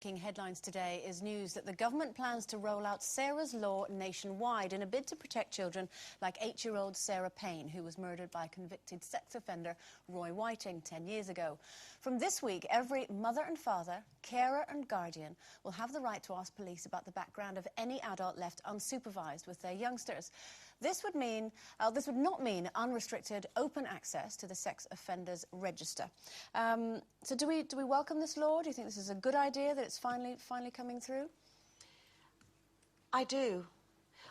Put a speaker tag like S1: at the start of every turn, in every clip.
S1: Making headlines today is news that the government plans to roll out Sarah's Law nationwide in a bid to protect children like 8-year-old Sarah Payne, who was murdered by convicted sex offender Roy Whiting 10 years ago. From this week, every mother and father, carer and guardian will have the right to ask police about the background of any adult left unsupervised with their youngsters. This would not mean unrestricted open access to the sex offenders register. So do we welcome this law? Do you think this is a good idea, that it's finally coming through?
S2: I do.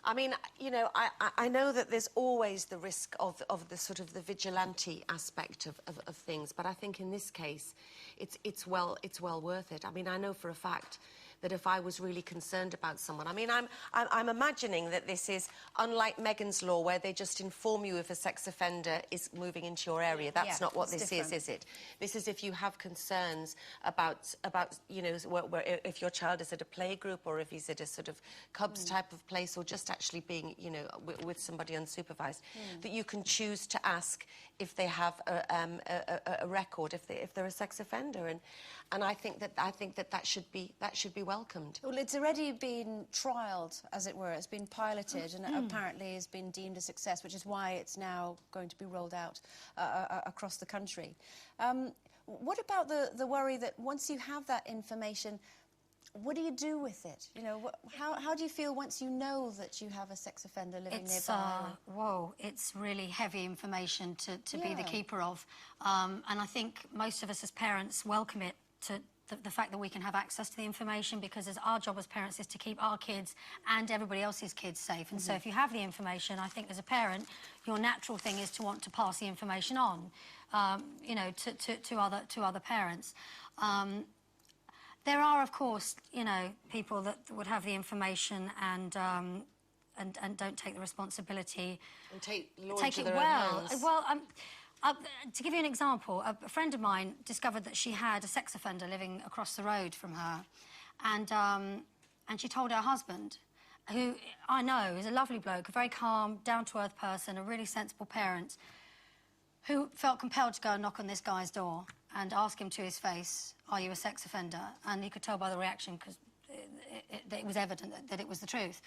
S2: I mean, you know, I know that there's always the risk of the sort of the vigilante aspect of things, but I think in this case, it's well worth it. I mean, I know for a fact that if I was really concerned about someone, I mean, I'm imagining that this is unlike Megan's Law, where they just inform you if a sex offender is moving into your area. That's not what this is it? This is if you have concerns about you know, if your child is at a playgroup or if he's at a sort of Cubs type of place, or just actually being, you know, with somebody unsupervised, that you can choose to ask if they have a record, if they're a sex offender, and I think that should be welcomed.
S1: Well, it's already been trialled, as it were. It's been piloted and apparently has been deemed a success, which is why it's now going to be rolled out across the country. What about the worry that once you have that information, what do you do with it? You know, how do you feel once you know that you have a sex offender living nearby?
S3: Whoa, it's really heavy information to be the keeper of. And I think most of us as parents welcome it, to the fact that we can have access to the information, because our job as parents is to keep our kids and everybody else's kids safe. And so if you have the information, I think as a parent, your natural thing is to want to pass the information on, you know, to other parents. There are, of course, you know, people that would have the information and don't take the responsibility.
S2: And take it well.
S3: Well, to give you an example, a friend of mine discovered that she had a sex offender living across the road from her, and she told her husband, who I know is a lovely bloke, a very calm, down-to-earth person, a really sensible parent, who felt compelled to go and knock on this guy's door and ask him to his face, "Are you a sex offender?" And you could tell by the reaction, because it was evident that it was the truth.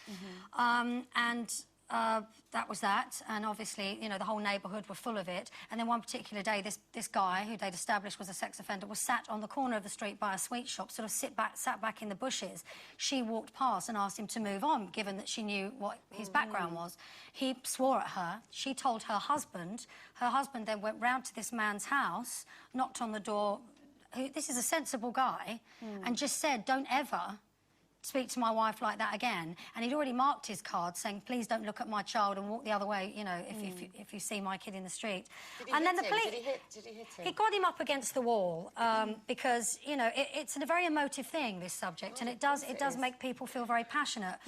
S3: That was that, and obviously, you know, the whole neighbourhood were full of it. And then one particular day, this guy, who they'd established was a sex offender, was sat on the corner of the street by a sweet shop, sort of sat back in the bushes. She walked past and asked him to move on, given that she knew what his background was. He swore at her. She told her husband. Her husband then went round to this man's house, knocked on the door. This is a sensible guy, and just said, "Don't ever speak to my wife like that again." And he'd already marked his card saying, "Please don't look at my child and walk the other way, you know, if you see my kid in the street." And then the police...
S2: Did he hit him?
S3: He got him up against the wall, because, you know, it's a very emotive thing, this subject, and it does make people feel very passionate.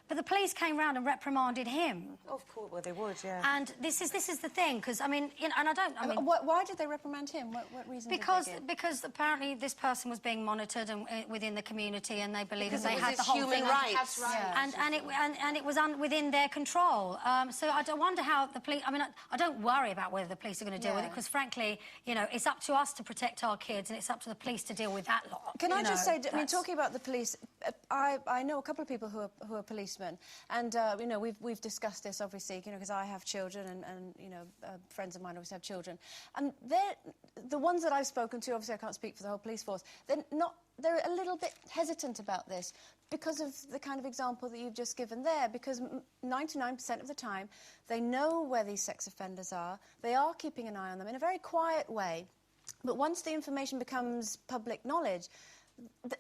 S3: But the police came round and reprimanded him.
S2: Oh, of course, well, they would, yeah.
S3: And this is the thing, because, I mean, you know, and I mean...
S1: Why did they reprimand him? What reason did they give?
S3: Because apparently this person was being monitored within the community, and they believed that they had the whole
S2: human
S3: thing...
S2: rights.
S3: And it was within their control. So I don't wonder how the police... I mean, I don't worry about whether the police are going to deal with it, because, frankly, you know, it's up to us to protect our kids, and it's up to the police to deal with that lot.
S1: Can I just say, I mean, talking about the police, I know a couple of people who are policemen, and, you know, we've discussed this, obviously, you know, because I have children, and you know, friends of mine always have children. And the ones that I've spoken to, obviously I can't speak for the whole police force, they're a little bit hesitant about this because of the kind of example that you've just given there, because 99% of the time they know where these sex offenders are, they are keeping an eye on them in a very quiet way, but once the information becomes public knowledge,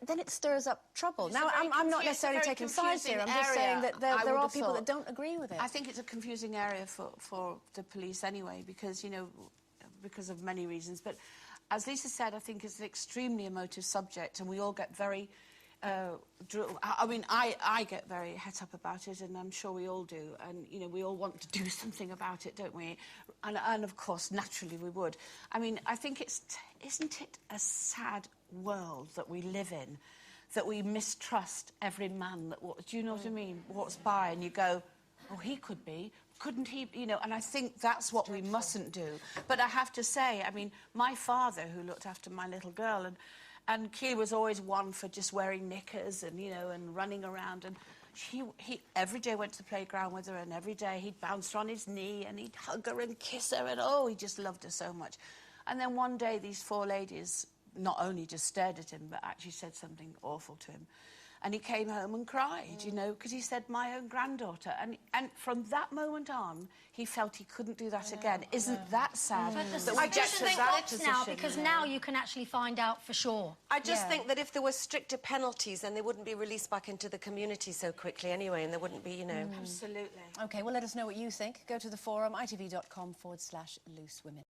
S1: then it stirs up trouble. Now, I'm not necessarily taking sides here, I'm just saying that there are people that don't agree with it.
S4: I think it's a confusing area for the police anyway, because, you know, because of many reasons. But as Lisa said, I think it's an extremely emotive subject, and we all get very... I mean, I get very het up about it, and I'm sure we all do. And, you know, we all want to do something about it, don't we? And of course, naturally, we would. I mean, I think isn't it a sad world that we live in, that we mistrust every man that do you know what I mean? Walks by and you go, "Oh, he could be. Couldn't he?" You know, and I think that's what we mustn't do. But I have to say, I mean, my father, who looked after my little girl, And Keely was always one for just wearing knickers and, you know, and running around. And he every day went to the playground with her, and every day he'd bounce her on his knee and he'd hug her and kiss her, and oh, he just loved her so much. And then one day these four ladies not only just stared at him, but actually said something awful to him. And he came home and cried, you know, because he said, my own granddaughter. And from that moment on, he felt he couldn't do that again. Isn't that sad?
S3: But I just think now, because now you can actually find out for sure.
S2: I just think that if there were stricter penalties, then they wouldn't be released back into the community so quickly anyway, and there wouldn't be, you know...
S4: Absolutely.
S1: OK, well, let us know what you think. Go to the forum, itv.com/loosewomen.